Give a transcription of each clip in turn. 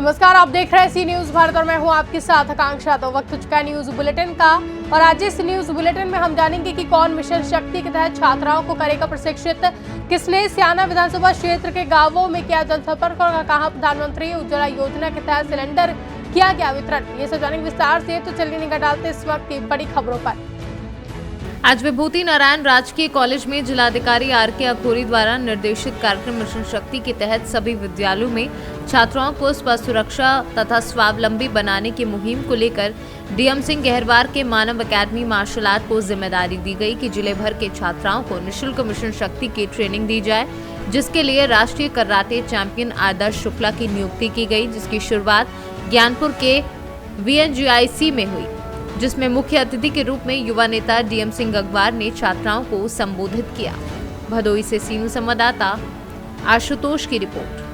नमस्कार, आप देख रहे हैं सी न्यूज भारत और मैं हूं आपके साथ आकांक्षा। तो वक्त हो चुका है न्यूज बुलेटिन का और आज इस न्यूज बुलेटिन में हम जानेंगे कि कौन मिशन शक्ति के तहत छात्राओं को करेगा प्रशिक्षित, किसने सियाना विधानसभा क्षेत्र के गांवों में किया जनसंपर्क और कहां प्रधानमंत्री उज्ज्वला योजना के तहत सिलेंडर किया गया वितरण। ये सब जानेंगे विस्तार से। तो चलिए निगाह डालते इस वक्त की बड़ी खबरों पर। आज विभूति नारायण राजकीय कॉलेज में जिलाधिकारी आर.के. अखोरी द्वारा निर्देशित कार्यक्रम मिशन शक्ति के तहत सभी विद्यालयों में छात्राओं को स्व सुरक्षा तथा स्वावलंबी बनाने की मुहिम को लेकर डीएम सिंह गहरवार के मानव अकेडमी मार्शल आर्ट को जिम्मेदारी दी गई कि जिले भर के छात्राओं को निःशुल्क मिशन शक्ति की ट्रेनिंग दी जाए, जिसके लिए राष्ट्रीय कराटे चैंपियन आदर्श शुक्ला की नियुक्ति की गई, जिसकी शुरुआत ज्ञानपुर के VNGIC में हुई, जिसमें मुख्य अतिथि के रूप में युवा नेता डीएम सिंह गगवार ने छात्राओं को संबोधित किया। भदोई से सीनू संवाददाता आशुतोष की रिपोर्ट।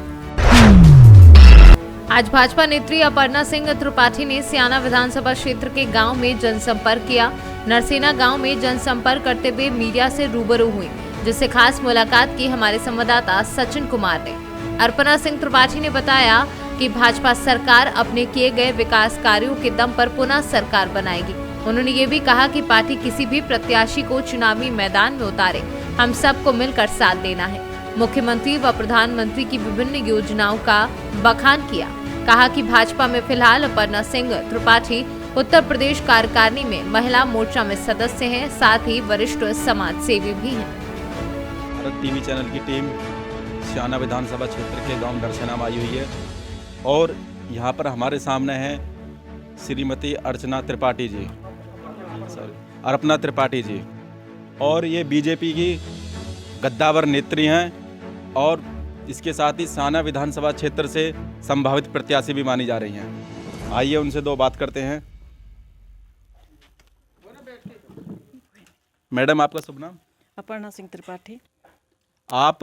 आज भाजपा नेत्री अपर्णा सिंह त्रिपाठी ने सियाना विधानसभा क्षेत्र के गांव में जनसंपर्क किया। नरसेना गांव में जनसंपर्क करते हुए मीडिया से रूबरू हुई, जिससे खास मुलाकात की हमारे संवाददाता सचिन कुमार ने। अपर्णा सिंह त्रिपाठी ने बताया कि भाजपा सरकार अपने किए गए विकास कार्यों के दम पर पुनः सरकार बनाएगी। उन्होंने ये भी कहा कि पार्टी किसी भी प्रत्याशी को चुनावी मैदान में उतारे, हम सबको मिलकर साथ देना है। मुख्यमंत्री व प्रधानमंत्री की विभिन्न योजनाओं का बखान किया। कहा कि भाजपा में फिलहाल अपर्णा सिंह त्रिपाठी उत्तर प्रदेश कार्यकारिणी में महिला मोर्चा में सदस्य हैं, साथ ही वरिष्ठ समाज सेवी भी हैं। भारत टीवी चैनल की टीम सियाना विधानसभा क्षेत्र के गांव नरसेना में आई हुई है और यहाँ पर हमारे सामने हैं श्रीमती अर्चना त्रिपाठी जी, अर्पणा त्रिपाठी जी, और ये बीजेपी की गद्दावर नेत्री हैं और इसके साथ ही सियाना विधानसभा क्षेत्र से संभावित प्रत्याशी भी मानी जा रही हैं। आइए उनसे दो बात करते हैं। मैडम, आपका शुभ नाम? अपर्णा सिंह त्रिपाठी। आप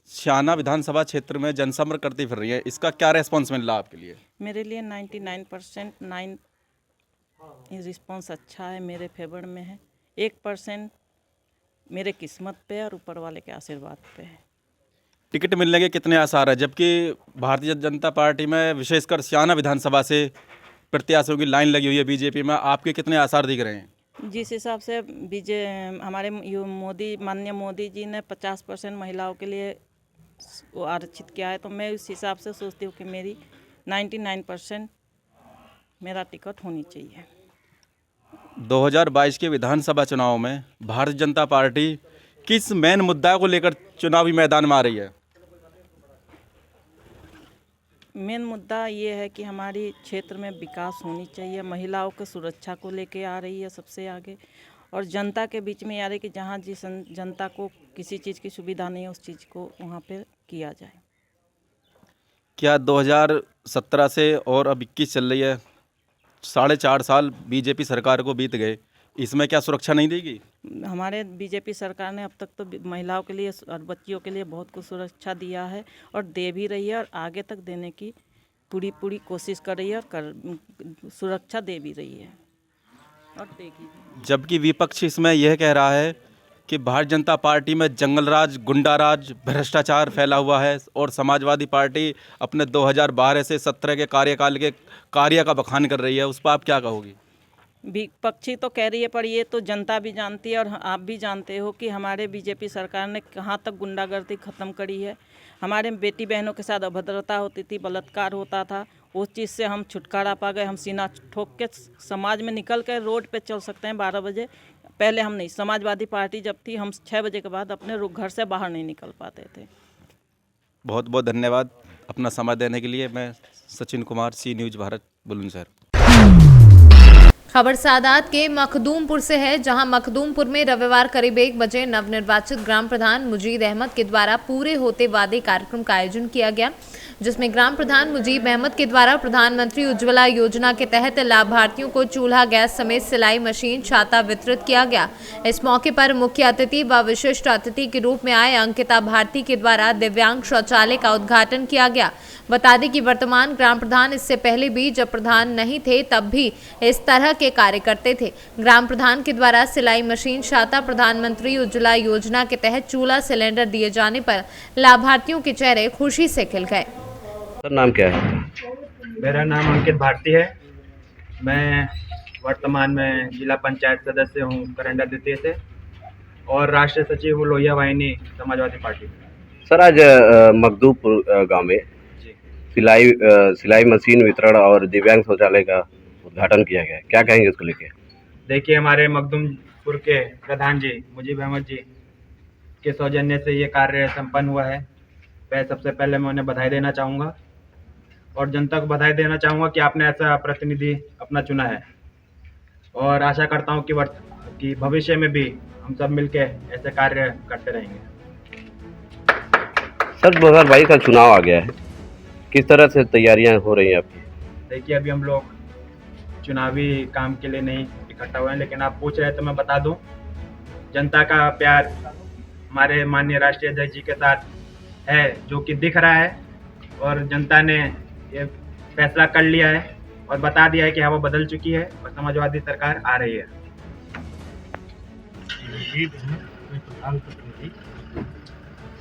सियाना विधानसभा क्षेत्र में जनसंपर्क करती फिर रही है, इसका क्या रेस्पॉन्स मिल रहा है आपके लिए? मेरे लिए 99% रिस्पॉन्स अच्छा है, मेरे फेवर में है। 1% मेरे किस्मत पे और ऊपर वाले के आशीर्वाद पे है। टिकट मिलने के कितने आसार है, जबकि भारतीय जनता पार्टी में विशेषकर सियाना विधानसभा से प्रत्याशियों की लाइन लगी हुई है बीजेपी में, आपके कितने आसार दिख रहे हैं? जिस हिसाब से हमारे माननीय मोदी जी ने 50% महिलाओं के लिए वो आरक्षित किया है, तो मैं उस हिसाब से सोचती हूँ कि मेरी 99% मेरा टिकट होनी चाहिए। 2022 के विधानसभा चुनाव में भारतीय जनता पार्टी किस मेन मुद्दा को लेकर चुनावी मैदान में आ रही है? मेन मुद्दा ये है कि हमारी क्षेत्र में विकास होनी चाहिए, महिलाओं की सुरक्षा को लेके आ रही है सबसे आगे, और जनता के बीच में आ रही है कि जहाँ जिस जनता को किसी चीज़ की सुविधा नहीं है उस चीज़ को वहाँ पे किया जाए। क्या 2017 से और अब 21 चल रही है, 4.5 साल बीजेपी सरकार को बीत गए, इसमें क्या सुरक्षा नहीं देगी? हमारे बीजेपी सरकार ने अब तक तो महिलाओं के लिए और बच्चियों के लिए बहुत कुछ सुरक्षा दिया है और दे भी रही है और आगे तक देने की पूरी कोशिश कर रही है और सुरक्षा दे भी रही है और देगी भी। जबकि विपक्ष इसमें यह कह रहा है कि भारतीय जनता पार्टी में जंगलराज, गुंडाराज, भ्रष्टाचार फैला हुआ है और समाजवादी पार्टी अपने 2012 से 17 के कार्यकाल के कार्य का बखान कर रही है, उस पर आप क्या कहोगी? विपक्षी तो कह रही है, पर ये तो जनता भी जानती है और आप भी जानते हो कि हमारे बीजेपी सरकार ने कहाँ तक गुंडागर्दी ख़त्म करी है। हमारे बेटी बहनों के साथ अभद्रता होती थी, बलात्कार होता था, उस चीज़ से हम छुटकारा पा गए। हम सीना ठोक के समाज में निकल कर रोड पे चल सकते हैं 12 बजे। पहले हम नहीं, समाजवादी पार्टी जब थी हम 6 बजे के बाद अपने घर से बाहर नहीं निकल पाते थे। बहुत बहुत धन्यवाद अपना समय देने के लिए। मैं सचिन कुमार, सी न्यूज़ भारत, बुलंदशहर। खबर सादात के मखदूमपुर से है, जहां मखदूमपुर में रविवार करीब 1 बजे नवनिर्वाचित ग्राम प्रधान मुजीब अहमद के द्वारा पूरे होते वादे कार्यक्रम का आयोजन किया गया, जिसमें ग्राम प्रधान मुजीब अहमद के द्वारा प्रधानमंत्री उज्ज्वला योजना के तहत लाभार्थियों को चूल्हा गैस समेत सिलाई मशीन, छाता वितरित किया गया। इस मौके पर मुख्य अतिथि व विशिष्ट अतिथि के रूप में आए अंकिता भारती के द्वारा दिव्यांग शौचालय का उद्घाटन किया गया। बता दें कि वर्तमान ग्राम प्रधान इससे पहले भी जब प्रधान नहीं थे तब भी इस तरह के कार्य करते थे। ग्राम प्रधान के द्वारा सिलाई मशीन, छाता, प्रधानमंत्री उज्ज्वला योजना के तहत चूल्हा सिलेंडर दिए जाने पर लाभार्थियों के चेहरे खुशी से खिल गए। सर, नाम क्या है? मेरा नाम अंकित भारती है। मैं वर्तमान में जिला पंचायत सदस्य हूँ करंडा द्वितीय से और राष्ट्रीय सचिव लोहिया वाहिनी समाजवादी पार्टी। सर आज मखदूमपुर गांव में जी सिलाई मशीन वितरण और दिव्यांग शौचालय का उद्घाटन किया गया है, क्या कहेंगे इसको लेके? देखिए, हमारे मखदूमपुर के प्रधान जी मुजीब अहमद जी के सौजन्य से ये कार्य संपन्न हुआ है। मैं सबसे पहले मैं उन्हें बधाई देना चाहूँगा और जनता को बधाई देना चाहूँगा कि आपने ऐसा प्रतिनिधि अपना चुना है और आशा करता हूँ कि भविष्य में भी हम सब मिलके ऐसे कार्य करते रहेंगे। सर 2022 का चुनाव आ गया है, किस तरह से तैयारियां हो रही हैं आपकी? देखिए, अभी हम लोग चुनावी काम के लिए नहीं इकट्ठा हुए हैं, लेकिन आप पूछ रहे हैं तो मैं बता दूं, जनता का प्यार हमारे माननीय राष्ट्रीय अध्यक्ष जी के साथ है, जो कि दिख रहा है और जनता ने ये फैसला कर लिया है और बता दिया है कि हवा बदल चुकी है और समाजवादी सरकार आ रही है।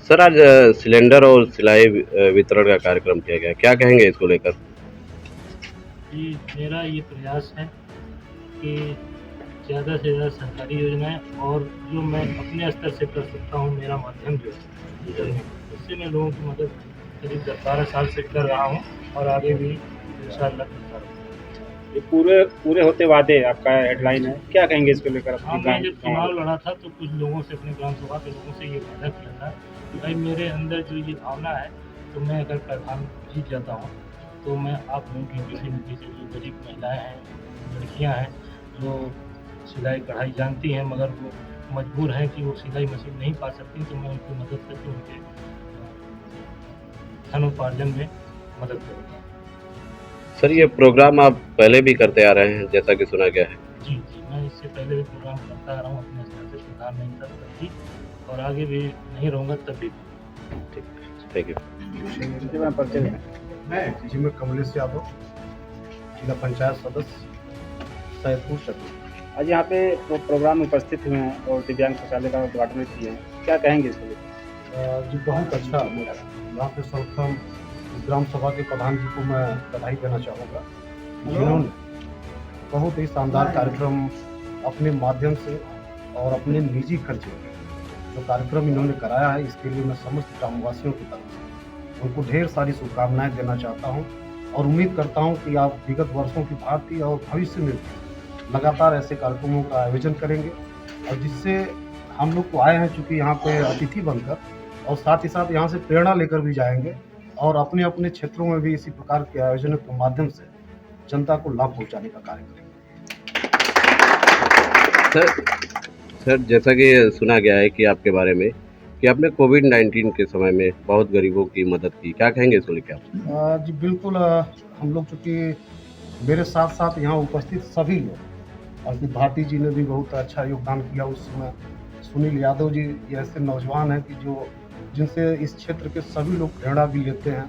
सर आज सिलेंडर और सिलाई वितरण का कार्यक्रम किया गया, क्या कहेंगे इसको लेकर? जी, मेरा ये प्रयास है कि ज़्यादा से ज़्यादा सरकारी योजनाएं और जो मैं अपने स्तर से कर सकता हूँ, मेरा माध्यम जो है उससे मैं लोगों की मदद करीब 10-12 साल से कर रहा हूँ और आगे भी इंशाअल्लाह करता रहूँगा। ये पूरे होते वादे आपका हेडलाइन है, क्या कहेंगे इसको लेकर? हाँ, मैं जब चुनाव लड़ा था तो कुछ लोगों से, अपने ग्राम सभा के लोगों से ये वादा किया था कि भाई मेरे अंदर जो ये भावना है तो मैं अगर प्रधान जीत जाता हूँ तो मैं आप लोगों की किसी न किसी जो गरीब महिलाएँ हैं, लड़कियाँ हैं जो सिलाई कढ़ाई जानती हैं मगर वो मजबूर हैं कि वो सिलाई मशीन नहीं पा सकती, तो मैं उनकी मदद करके उनके धनोपार्जन में मदद करूँगा। सर ये प्रोग्राम आप पहले भी करते आ रहे हैं जैसा कि सुना गया है? जी, मैं इससे पहले भी प्रोग्राम करता आ रहा हूँ अपने स्तर से, प्रधान नहीं था तब भी और आगे भी नहीं रहूँगा तब भी। Thank you. मैं कमलेश यादव, जिला पंचायत सदस्य सैदपुर शक्ति। आज यहाँ पे प्रोग्राम में उपस्थित हुए हैं और दिव्यांग शौचालय का उद्घाटन किए हैं, क्या कहेंगे इसको लेकर? जी, बहुत अच्छा। यहाँ पे सर्वप्रथम ग्राम सभा के प्रधान जी को मैं बधाई देना चाहूँगा, जिन्होंने बहुत ही शानदार कार्यक्रम अपने माध्यम से और अपने निजी खर्चे में जो कार्यक्रम इन्होंने कराया है, इसके लिए मैं समस्त ग्रामवासियों की तरफ से उनको ढेर सारी शुभकामनाएं देना चाहता हूं और उम्मीद करता हूं कि आप विगत वर्षों की भांति और भविष्य में भी लगातार ऐसे कार्यक्रमों का आयोजन करेंगे और जिससे हम लोग को आए हैं चूँकि यहाँ पे अतिथि बनकर और साथ ही साथ यहाँ से प्रेरणा लेकर भी जाएंगे और अपने अपने क्षेत्रों में भी इसी प्रकार के आयोजनों के माध्यम से जनता को लाभ पहुँचाने का कार्य करेंगे। सर जैसा कि सुना गया है कि आपके बारे में कि आपने कोविड-19 के समय में बहुत गरीबों की मदद की, क्या कहेंगे इसको लेकर आप? जी बिल्कुल, हम लोग चूँकि मेरे साथ साथ यहाँ उपस्थित सभी लोग, अंकित भारती जी ने भी बहुत अच्छा योगदान किया उस समय, सुनील यादव जी ये ऐसे नौजवान हैं कि जिनसे इस क्षेत्र के सभी लोग प्रेरणा भी लेते हैं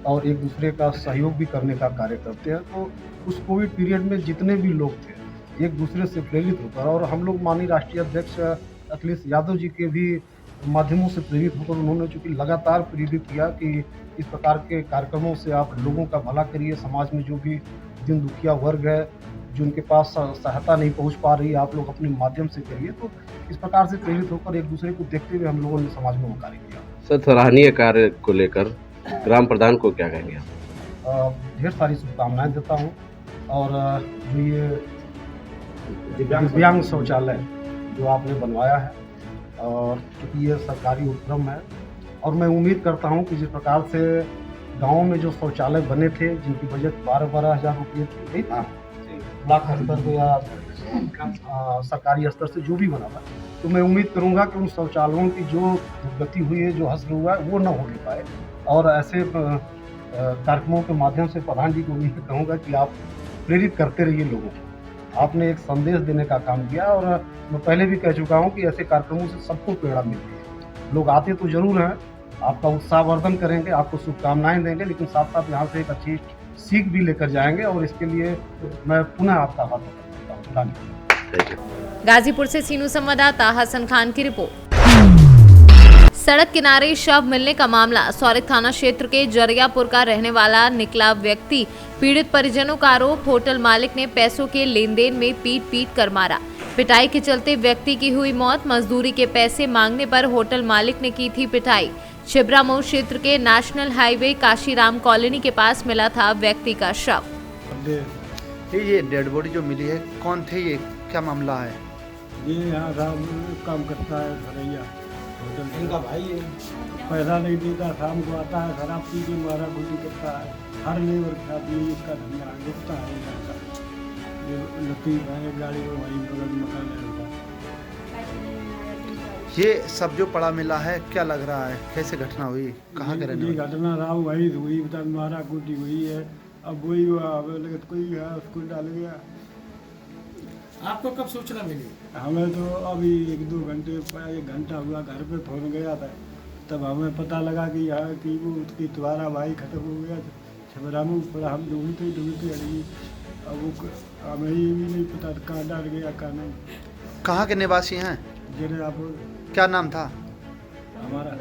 और एक दूसरे का सहयोग भी करने का कार्य करते हैं। तो उस कोविड पीरियड में जितने भी लोग थे एक दूसरे से प्रेरित होकर, और हम लोग माननीय राष्ट्रीय अध्यक्ष अखिलेश यादव जी के भी माध्यमों से प्रेरित होकर उन्होंने चूँकि लगातार प्रेरित किया कि इस प्रकार के कार्यक्रमों से आप लोगों का भला करिए, समाज में जो भी दिन दुखिया वर्ग है जिनके पास सहायता नहीं पहुंच पा रही है, आप लोग अपने माध्यम से करिए। तो इस प्रकार से प्रेरित होकर एक दूसरे को देखते हुए हम लोगों ने समाज में वो कार्य किया। सर सराहनीय कार्य को लेकर ग्राम प्रधान को क्या कहेंगे आप? ढेर सारी शुभकामनाएं देता हूँ और जो ये दिव्यांग शौचालय जो आपने बनवाया है और क्योंकि ये सरकारी उपक्रम है और मैं उम्मीद करता हूँ कि जिस प्रकार से गाँव में जो शौचालय बने थे जिनकी बजट 12-12 हज़ार रुपये थी, ब्लॉक स्तर पे या सरकारी स्तर से जो भी बना था, तो मैं उम्मीद करूंगा कि उन शौचालयों की जो गति हुई है, जो हश्र हुआ है, वो न हो पाए और ऐसे कार्यक्रमों के माध्यम से प्रधान जी को उम्मीद कहूँगा कि आप प्रेरित करते रहिए लोगों को। आपने एक संदेश देने का काम किया और मैं पहले भी कह चुका हूँ कि ऐसे कार्यक्रमों से सबको प्रेरणा मिलती है। लोग आते तो जरूर हैं, आपका उत्साहवर्धन करेंगे, आपको शुभकामनाएं देंगे, लेकिन साथ साथ यहाँ से एक अच्छी सीख भी लेकर जाएंगे और इसके लिए मैं पुनः आपका आभार करता हूँ। गाजीपुर से सीनू संवाददाता हसन खान की रिपोर्ट। सड़क किनारे शव मिलने का मामला। सौरिक थाना क्षेत्र के जरियापुर का रहने वाला निकला व्यक्ति। पीड़ित परिजनों का आरोप, होटल मालिक ने पैसों के लेन देन में पीट कर मारा। पिटाई के चलते व्यक्ति की हुई मौत। मजदूरी के पैसे मांगने पर होटल मालिक ने की थी पिटाई। छिबरा मोड़ क्षेत्र के नेशनल हाईवे काशीराम कॉलोनी के पास मिला था व्यक्ति का शव। ये डेड बॉडी जो मिली है, कौन थे ये, क्या मामला है? ये यहाँ शाम काम करता है भरैया होटल, इनका भाई है। पैसा नहीं देता, शाम को आता है, शराब पी के मारा गुटी करता है। हर लेबर के साथ ये इसका धंधा गुप्ता है। ये लतीफ है, गाड़ी को वहीं बगल मकान है उनका। ये सब जो पड़ा मिला है, क्या लग रहा है, कैसे घटना हुई, कहाँ के रहने ये वाले? घटना राव वही हुई, मारा गुटी हुई है। अब वही हुआ, कोई है उसको डाल गया। आपको कब सूचना मिली? हमें तो अभी 1-2 घंटे, 1 घंटा हुआ, घर पे फोन गया था। तब हमें पता लगा कि यहाँ की वो उसकी तुम्हारा भाई खत्म हो गया। छिबरा में पड़ा, हम ढूंढते अड़ी। अब वो हमें ये भी नहीं पता कहाँ डाल गया कहाँ नहीं। कहाँ के निवासी हैं? जरियापुर। क्या नाम था हमारा?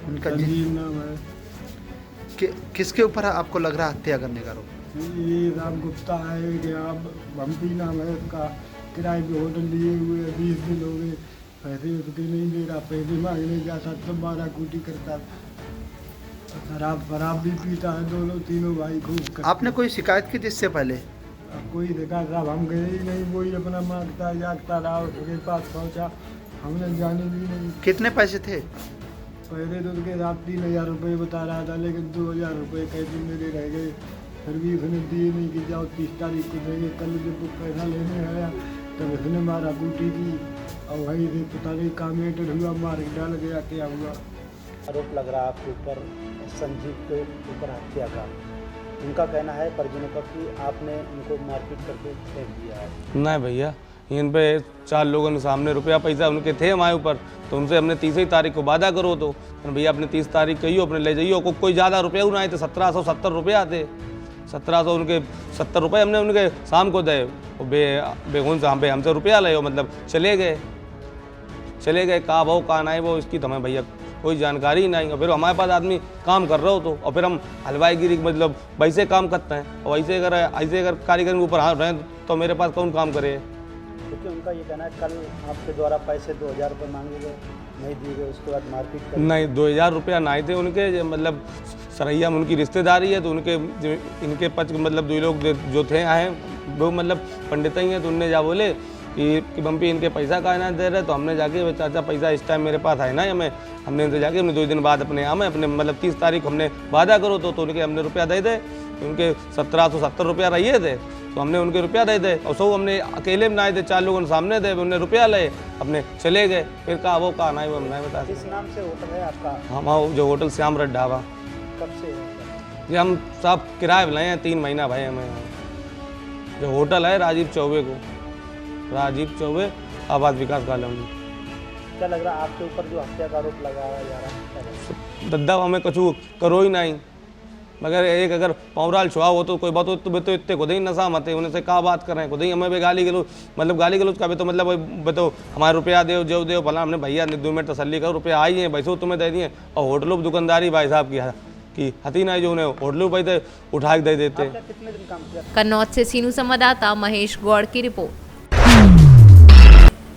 उनका संजीव नाम है। किसके ऊपर आपको लग रहा है हत्या करने का आरोप? ये राम गुप्ता है कि आप बम्पी नाम है उसका। किराए पे होटल लिए हुए 20 दिन हो गए, पैसे उसके नहीं दे रहा। पैसे मांगने जाता तो मारा कूटी करता। शराब भी पीता है, दोनों तीनों भाई खूब। आपने कोई शिकायत की जिससे पहले? कोई देखा साहब, हम गए ही नहीं। वही अपना मांगता जागता रहा, उसके पास पहुँचा, हमने जाने भी नहीं। कितने पैसे थे? पहले तो उसके साथ 3000 रुपये बता रहा था, लेकिन 2000 रुपये कैसे मेरे रह गए। फिर भी उसने दिए नहीं कि जाओ 30 तारीख को देंगे। कल जब पैसा लेने आया तब उसने मारा कूटी की। और वही से पता नहीं कहाँ मेटर हुआ, मार के डाल गया, क्या हुआ। आरोप लग रहा है आपके ऊपर संजीव के ऊपर हत्या का। उनका कहना है परिजनों का कि आपने उनको मारपीट करके फेंक दिया है। नहीं भैया, इन पे 4 लोगों के सामने रुपया पैसा उनके थे हमारे ऊपर, तो उनसे हमने 30 तारीख को वादा करो। तो भैया अपने 30 तारीख कहियो, अपने ले जाइयो। कोई ज़्यादा रुपये ना आए थे, 1770 रुपये आते। 1700 उनके 70 रुपये हमने उनके शाम को दे। बेगुन से हमसे रुपया ले, मतलब चले गए। कहाँ वो कहाँ नहीं वो, इसकी तो हमें भैया कोई जानकारी ही नहीं। और फिर हमारे पास आदमी काम कर रहा हो तो, और फिर हम हलवाईगिरी मतलब वैसे काम करते हैं। और ऐसे अगर कारीगर के ऊपर हाथ रहें तो मेरे पास कौन काम करे। क्योंकि उनका ये कहना है कल आपके द्वारा पैसे 2000 रुपये मांगे गए, नहीं दिए गए, उसके बाद मारपीट कर। नहीं, 2000 रुपया नहीं थे उनके, मतलब सरैया में उनकी रिश्तेदारी है, तो उनके इनके पच मतलब 2 लोग जो थे आए वो मतलब पंडित ही हैं। तो उनने जा बोले कि बम्पी इनके पैसा का ना दे रहे। तो हमने जाके चाचा पैसा इस टाइम मेरे पास है ना, हमने इनसे जाके हमने 2 दिन बाद अपने अपने मतलब 30 तारीख हमने वादा करो तो उनके हमने रुपया दे दे। उनके 1770 रुपया रहिए थे, तो हमने उनके रुपया दे दे। और सब हमने अकेले में ना थे, 4 लोगों के सामने थे, उन्हें रुपया ले अपने चले गए। फिर कहा वो कहा नहीं, वो हम नहीं बता। किस नाम से होटल है आपका? हम जो होटल श्याम रथ ढाबा। कब से? ये हम सब किराए पे लाए हैं, 3 महीना भाई हमें। जो होटल है राजीव चौबे आबाद विकास कॉलोनी। क्या लग रहा है आपके ऊपर जो हत्या का आरोप लगाया जा रहा है? दद्दा हमें कछु करो ही नहीं, मगर एक अगर पौराल छुआ हो तो कोई बात हो तो इतने खुद ही नशा मत है। उन्हें से कहा बात कर रहे हैं, खुद ही हमें भी गाली गलोच का भी तो मतलब बताओ हमारे रुपया दो भला। हमने भैया 2 मिनट तसल्ली करो, रुपया आई हैं पैसे तुम्हें दे दिए। और होटलों दुकानदारी भाई साहब की हती नहीं, जो उन्हें होटलों पैसे उठा के दे देते। कितने दिन काम किया? कन्नौज से सीनू संवाददाता महेश गौड़ की रिपोर्ट।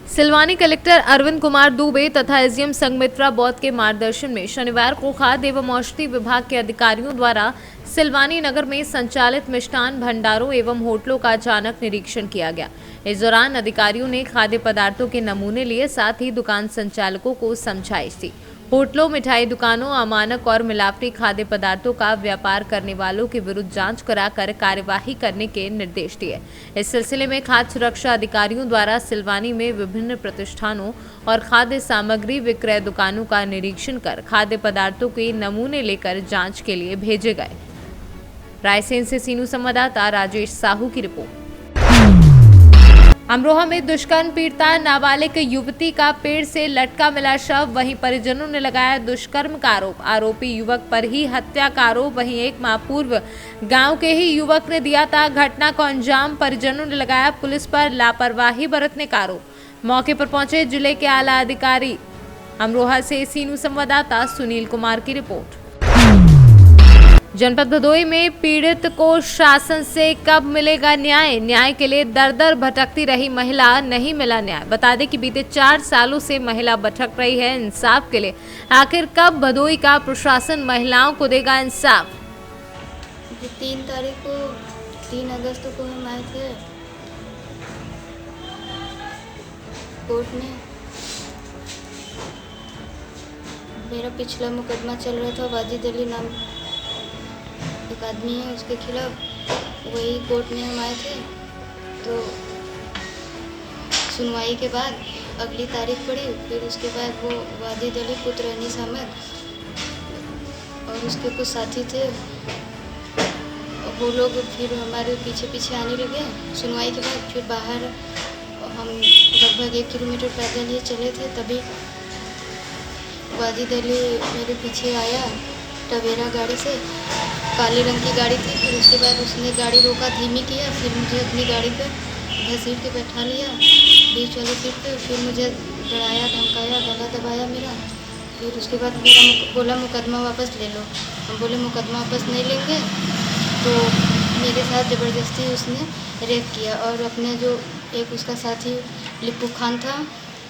सिलवानी कलेक्टर अरविंद कुमार दुबे तथा एसडीएम संघमित्रा बौद्ध के मार्गदर्शन में शनिवार को खाद्य एवं औषधि विभाग के अधिकारियों द्वारा सिलवानी नगर में संचालित मिष्ठान भंडारों एवं होटलों का अचानक निरीक्षण किया गया। इस दौरान अधिकारियों ने खाद्य पदार्थों के नमूने लिए, साथ ही दुकान संचालकों को समझाइश दी। होटलों, मिठाई दुकानों, अमानक और मिलावटी खाद्य पदार्थों का व्यापार करने वालों के विरुद्ध जांच कराकर कार्यवाही करने के निर्देश दिए। इस सिलसिले में खाद्य सुरक्षा अधिकारियों द्वारा सिलवानी में विभिन्न प्रतिष्ठानों और खाद्य सामग्री विक्रय दुकानों का निरीक्षण कर खाद्य पदार्थों के नमूने लेकर जांच के लिए भेजे गए। रायसेन से सीनू संवाददाता राजेश साहू की रिपोर्ट। अमरोहा में दुष्कर्म पीड़िता नाबालिग युवती का पेड़ से लटका मिला शव, वहीं परिजनों ने लगाया दुष्कर्म का आरोप। आरोपी युवक पर ही हत्या का आरोप, वहीं 1 माह पूर्व गांव के ही युवक ने दिया था घटना को अंजाम। परिजनों ने लगाया पुलिस पर लापरवाही बरतने का आरोप। मौके पर पहुंचे जिले के आला अधिकारी अमरोहा से सीनू संवाददाता सुनील कुमार की रिपोर्ट। जनपद भदोई में पीड़ित को शासन से कब मिलेगा न्याय? न्याय के लिए दर दर भटकती रही महिला, नहीं मिला न्याय। बता दें कि बीते 4 सालों से महिला भटक रही है इंसाफ के लिए। आखिर कब भदोई का प्रशासन महिलाओं को देगा इंसाफ? 3 तारीख को 3 अगस्त को हम आए थे कोर्ट में। मेरा पिछला मुकदमा चल रहा था, वाजिद अली नाम एक आदमी है, उसके खिलाफ। वही कोर्ट में हम आए थे तो सुनवाई के बाद अगली तारीख पड़ी। फिर उसके बाद वो वाजिद अली पुत्र अनीस अहमद और उसके कुछ साथी थे, वो लोग फिर हमारे पीछे पीछे आने लगे। सुनवाई के बाद फिर बाहर हम लगभग 1 किलोमीटर पैदल ही चले थे, तभी वाजिद अली मेरे पीछे आया टवेरा गाड़ी से। काले रंग की गाड़ी थी। फिर उसके बाद उसने गाड़ी रोका, धीमी किया, फिर मुझे अपनी गाड़ी पर घसीट के बैठा लिया बीच वाले सीट पे। फिर मुझे डराया, धमकाया, गला दबाया मेरा। फिर उसके बाद मेरा बोला मुकदमा वापस ले लो। हम बोले मुकदमा वापस नहीं लेंगे। तो मेरे साथ ज़बरदस्ती उसने रेप किया और अपने जो एक उसका साथी लिप्पू खान था,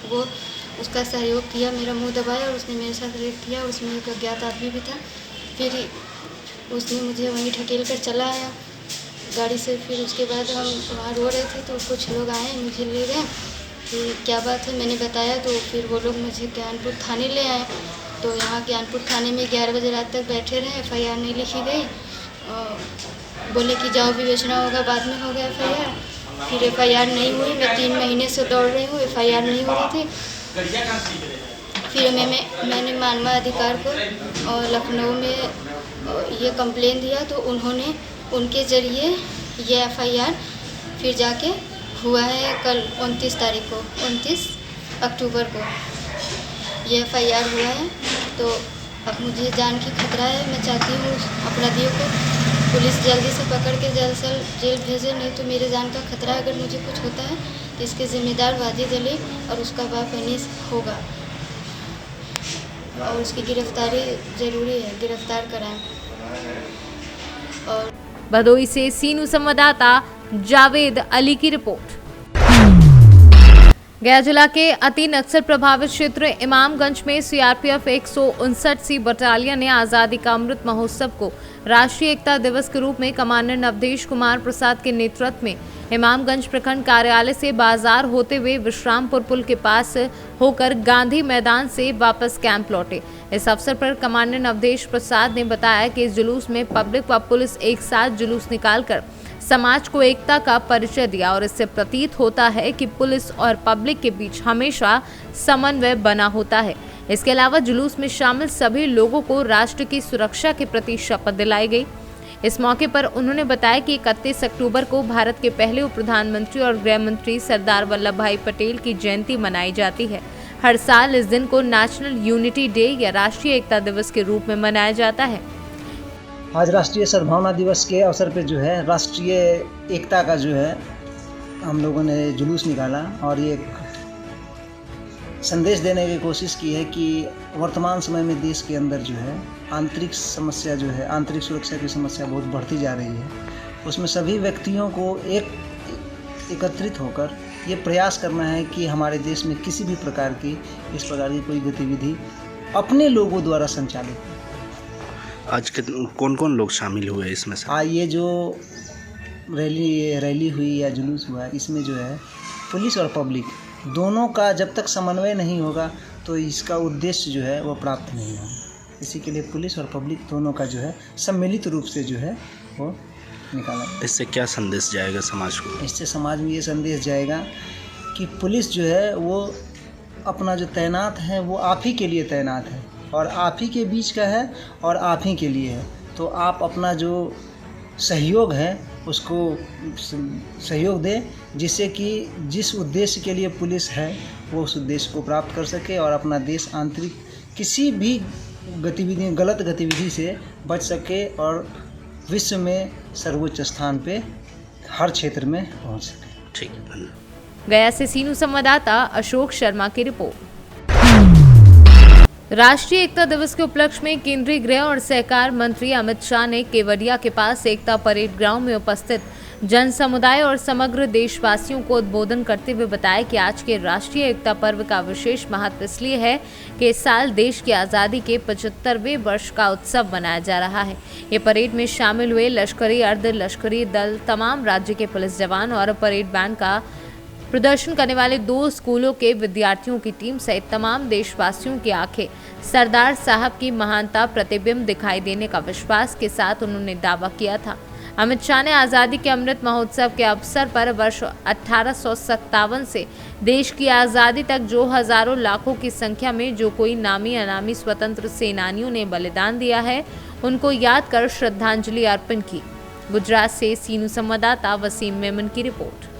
वो उसका सहयोग किया, मेरा मुंह दबाया और उसने मेरे साथ रेप किया। उसमें एक अज्ञात आदमी भी था। फिर उसने मुझे वहीं ढकेल कर चला आया गाड़ी से। फिर उसके बाद हम वहाँ रो रहे थे तो कुछ लोग आए, मुझे ले गए कि क्या बात है। मैंने बताया तो फिर वो लोग मुझे ज्ञानपुर थाने ले आए। तो यहाँ ज्ञानपुर थाने में 11 बजे रात तक बैठे रहे। FIR नहीं लिखी गई। बोले कि जाओ विवेचना होगा, बाद में होगा FIR। फिर FIR नहीं हुई। मैं 3 महीने से दौड़ रही हूँ, FIR नहीं हो रही थी। फिर मैंने मानव अधिकार को और लखनऊ में ये कंप्लेन दिया तो उन्होंने उनके ज़रिए ये FIR फिर जाके हुआ है कल 29 तारीख को, 29 अक्टूबर को ये FIR हुआ है। तो अब मुझे जान की खतरा है। मैं चाहती हूँ अपराधियों को पुलिस जल्दी से पकड़ के जल्द से जल्द जेल भेजे, नहीं तो मेरे जान का खतरा है। अगर मुझे कुछ होता है तो इसके ज़िम्मेदार वाजिद अली और उसका बाप अनीस होगा और उसकी गिरफ्तारी ज़रूरी है, गिरफ्तार कराएं। और भदोई से सीनू संवाददाता जावेद अली की रिपोर्ट। गया जिला के अति नक्सल प्रभावित क्षेत्र इमामगंज में CRPF 159सी बटालियन ने आज़ादी का अमृत महोत्सव को राष्ट्रीय एकता दिवस के रूप में कमांडर नवदेश कुमार प्रसाद के नेतृत्व में इमामगंज प्रखंड कार्यालय से बाजार होते हुए विश्रामपुर पुल के पास होकर गांधी मैदान से वापस कैंप लौटे। इस अवसर पर कमांडर नवदेश प्रसाद ने बताया कि इस जुलूस में पब्लिक व पुलिस एक साथ जुलूस निकालकर समाज को एकता का परिचय दिया और इससे प्रतीत होता है कि पुलिस और पब्लिक के बीच हमेशा समन्वय बना होता है। इसके अलावा जुलूस में शामिल सभी लोगों को राष्ट्र की सुरक्षा के प्रति शपथ दिलाई गई। इस मौके पर उन्होंने बताया कि 31 अक्टूबर को भारत के पहले उप प्रधानमंत्री और गृह मंत्री सरदार वल्लभ भाई पटेल की जयंती मनाई जाती है। हर साल इस दिन को नेशनल यूनिटी डे या राष्ट्रीय एकता दिवस के रूप में मनाया जाता है। आज राष्ट्रीय सद्भावना दिवस के अवसर पर जो है राष्ट्रीय एकता का जो है हम लोगों ने जुलूस निकाला और ये संदेश देने की कोशिश की है कि वर्तमान समय में देश के अंदर जो है आंतरिक समस्या जो है, आंतरिक सुरक्षा की समस्या बहुत बढ़ती जा रही है। उसमें सभी व्यक्तियों को एकत्रित होकर ये प्रयास करना है कि हमारे देश में किसी भी प्रकार की इस प्रकार की कोई गतिविधि अपने लोगों द्वारा संचालित हो। आज के कौन कौन लोग शामिल हुए इसमें से? ये जो रैली हुई या जुलूस हुआ, इसमें जो है पुलिस और पब्लिक दोनों का जब तक समन्वय नहीं होगा तो इसका उद्देश्य जो है वो प्राप्त नहीं होगा। इसी के लिए पुलिस और पब्लिक दोनों का जो है सम्मिलित रूप से जो है वो निकाला। इससे क्या संदेश जाएगा समाज को? इससे समाज में ये संदेश जाएगा कि पुलिस जो है वो अपना जो तैनात है वो आप ही के लिए तैनात है और आप ही के बीच का है और आप ही के लिए है। तो आप अपना जो सहयोग है उसको सहयोग दें, जिससे कि जिस उद्देश्य के लिए पुलिस है वो उस उद्देश्य को प्राप्त कर सके और अपना देश आंतरिक किसी भी गतिविधि, गलत गतिविधि से बच सके और विश्व में सर्वोच्च स्थान पे हर क्षेत्र में पहुंच सके। ठीक है। गया से सीनू संवाददाता अशोक शर्मा की रिपोर्ट। राष्ट्रीय एकता दिवस के उपलक्ष्य में केंद्रीय गृह और सहकार मंत्री अमित शाह ने केवड़िया के पास एकता परेड ग्राउंड में उपस्थित जन समुदाय और समग्र देशवासियों को उद्बोधन करते हुए बताया कि आज के राष्ट्रीय एकता पर्व का विशेष महत्व इसलिए है कि इस साल देश की आज़ादी के 75वें वर्ष का उत्सव मनाया जा रहा है। ये परेड में शामिल हुए लश्करी, अर्ध लश्करी दल, तमाम राज्य के पुलिस जवान और परेड बैंड का प्रदर्शन करने वाले 2 स्कूलों के विद्यार्थियों की टीम सहित तमाम देशवासियों की आंखें सरदार साहब की महानता प्रतिबिंब दिखाई देने का विश्वास के साथ उन्होंने दावा किया था। अमित शाह ने आज़ादी के अमृत महोत्सव के अवसर पर वर्ष 1857 से देश की आज़ादी तक जो हजारों लाखों की संख्या में जो कोई नामी अनामी स्वतंत्र सेनानियों ने बलिदान दिया है, उनको याद कर श्रद्धांजलि अर्पण की। गुजरात से सीनू संवाददाता वसीम मेमन की रिपोर्ट।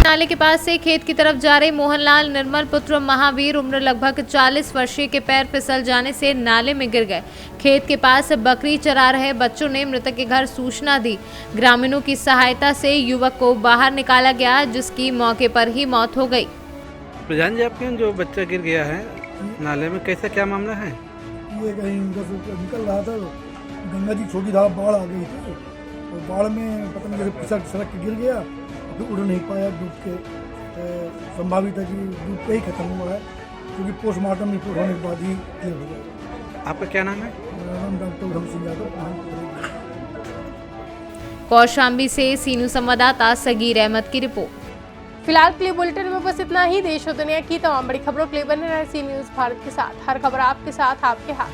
नाले के पास से खेत की तरफ जा रहे मोहनलाल निर्मल पुत्र महावीर उम्र लगभग 40 वर्षीय के पैर फिसल जाने से नाले में गिर गए। खेत के पास बकरी चरा रहे बच्चों ने मृतक के घर सूचना दी। ग्रामीणों की सहायता से युवक को बाहर निकाला गया, जिसकी मौके पर ही मौत हो गई। प्रधान जी, आपके जो बच्चा गिर गया है नाले में, कैसा क्या मामला है? ये कहीं निकल रहा था, गंगा जी छोटी धारा बाढ़ आ गई थी और बाढ़ में पता नहीं कैसे फिसल सड़क के गिर गया, उड़ नहीं पाया। दूध के संभावित है कि दूध पे ही खत्म हुआ है, क्योंकि पोस्टमार्टम रिपोर्ट होने के बाद ही क्लियर हो जाएगा। आपका क्या नाम है? मेरा नाम डॉक्टर उधम सिंह यादव। कौशाम्बी से सीनू संवाददाता सगीर अहमद की रिपोर्ट। फिलहाल के लिए बुलेटिन में बस इतना ही। देश और दुनिया की तमाम बड़ी खबरों के लिए बने रहे सी न्यूज़ भारत के साथ। हर खबर आपके साथ, आपके हाथ।